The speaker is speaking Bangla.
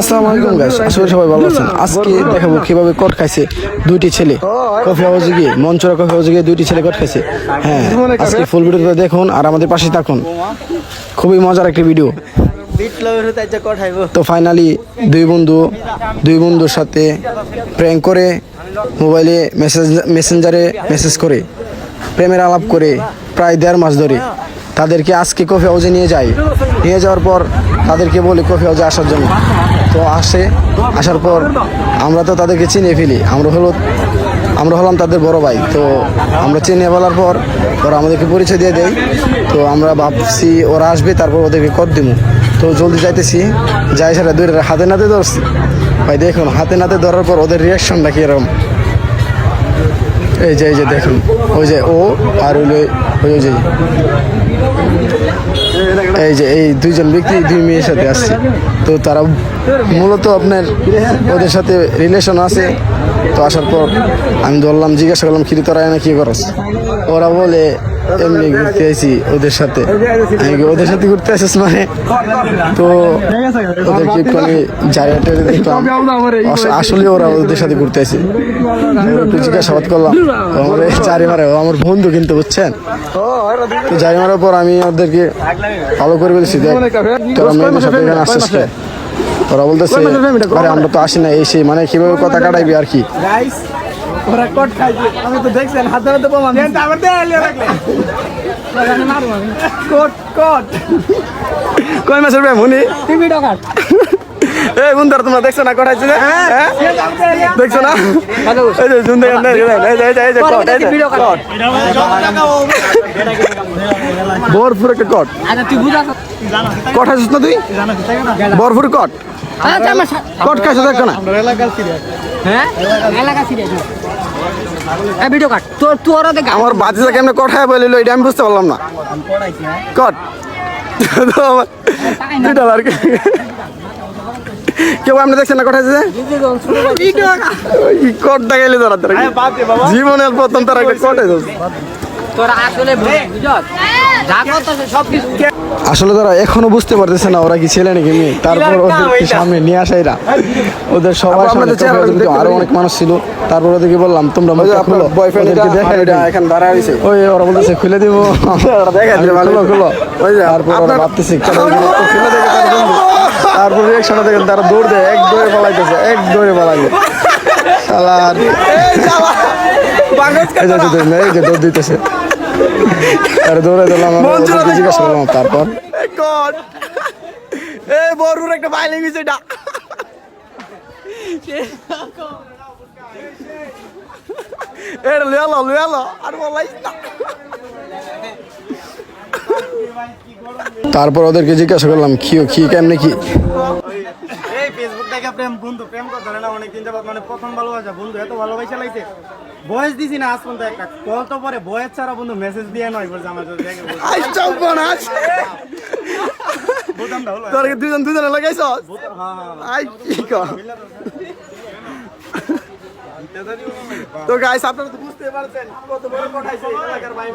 আসসালামু আলাইকুম গাইস, আশা করি সবাই ভালো আছেন। আজকে দেখাবো কিভাবে কট খাইছে দুইটি ছেলে কফি হাউসে গিয়ে, মঞ্চরা কফি হাউসে গিয়ে দুইটি ছেলে কট খাইছে। হ্যাঁ, আজকে ফুল ভিডিওটা দেখুন আর আমাদের পাশে থাকুন, খুবই মজার একটি ভিডিও। তো ফাইনালি দুই বন্ধুর সাথে প্র্যাঙ্ক করে মোবাইলে মেসেঞ্জারে মেসেজ করে প্রেমের আলাপ করে প্রায় 1.5 মাস ধরে তাদেরকে আজকে কফি হাউসে নিয়ে যাওয়ার পর তাদেরকে বলি কফি হাউসে আসার জন্য। তো আসার পর আমরা তো তাদেরকে চিনে ফেলি, আমরা হলাম তাদের বড় ভাই। তো আমরা চিনে ফেলার পর ওরা আমাদেরকে পরিচয় দিয়ে দেয়। তো আমরা ভাবছি ওরা আসবে, তারপর ওদেরকে কর দিব। তো জলদি যাইতেছি, যাই সেটা দুই হাতে নাতে ধরছি ভাই। দেখুন হাতে নাতে ধরার পর ওদের রিয়াকশনটা কীরকম। এই যে দেখুন, ওই যে ও আর এই দুইজন ব্যক্তি দুই মেয়ের সাথে আসছে। তো তারা মূলত আপনার ওদের সাথে রিলেশন আছে। তো আসার পর আমি ধরলাম, জিজ্ঞাসা করলাম কি তোরা এনে কি করস? ওরা বলে এমনি ঘুরতে আইছি ওদের সাথে। ওদের সাথে ঘুরতে আসিস মানে? তো ওদেরকে একটু জায়গাটা দেখলাম, আসলে ওরা ওদের সাথে ঘুরতে আসে। একটু জিজ্ঞাসাবাদ করলাম, আমার চারি মারে আমার বন্ধু কিন্তু, বুঝছেন? তো যাই মারার পর আমি ওদেরকে ভালো করে বলেছি, দেখ তোরা মেয়েদের সাথে এখানে আসছিস। ওরা বলতেছে আরে আমরা তো আসি না, এই সেই মানে কিভাবে কথা কাটাইবি আর কি। ওরা কট খাইছে, আমি তো দেখছেন হাতে হাতে প্রমাণ দেন, তারপর দে এলিয়া রাখলে কট কয় মাসের বে মুনি টিভি ডকাট। এই বন্ধুরা তোমরা দেখছো না কট খাইছে? হ্যাঁ দেখছো না? এই যে জুন দেখেন, এই যে কট, এই টিভি ডকাট বরফুর একটা কট। আচ্ছা তুই বুঝা কট খাইছিস না তুই? বরফুর কট কট খাইছিস দেখছো না? হ্যাঁ এলাকা সিরিয়াস এই ভিডিও কাট তোর দেখ। আমার বাচ্চা কেমনে কঠায় বলিল এটা আমি বুঝতে পারলাম না। কট $2 কেউ আপনি দেখছেন না কঠাইছে? কট দেখাইলে তারা জীবনের প্রথম তারা একটা কট আসলে তারা এখনো বুঝতে পারতেছে না ওরা কি ছেলে নাকি মেয়ে। তারপর ওদের সামনে নিয়ে আসা এরা, ওদের সবার সামনে আরো অনেক মানুষ ছিল। তারপর ওদেরকে বললাম তোমরা ওই ওরা বলতেছে খুলে দিব, খুলো। তারপর ওরা ভাবতেছে তারপর রিয়াকশন দেখেন, তারা দৌড় দেয়, এক দৌড়ে পালাইতেছে, এক দৌড়ে পালাইবে এই যে দৌড় দিতেছে। দৌড়ে দিলাম, জিজ্ঞাসা করলাম তারপর বড়ুর একটা ফাইলিং হয়েছে এটা। তারপর ওদেরকে জিজ্ঞাসা করলাম কি কেমনে কি। ফেসবুক দেখে প্রেম করতে না অনেকদিন যাবত, মানে প্রথম ভালোবাসা বন্ধু এত ভালোবাসা লাইছে। বয়স দিছি না আজ পর্যন্ত একটা কল, তো পরে বয়স ছাড়া বন্ধু মেসেজ দিয়ে নয় বলছে আমার দুজনে লাগাইছ। তো গাইস আপনারা তো বুঝতে পারছেন কত বড় পঠাইছে এলাকার ভাই।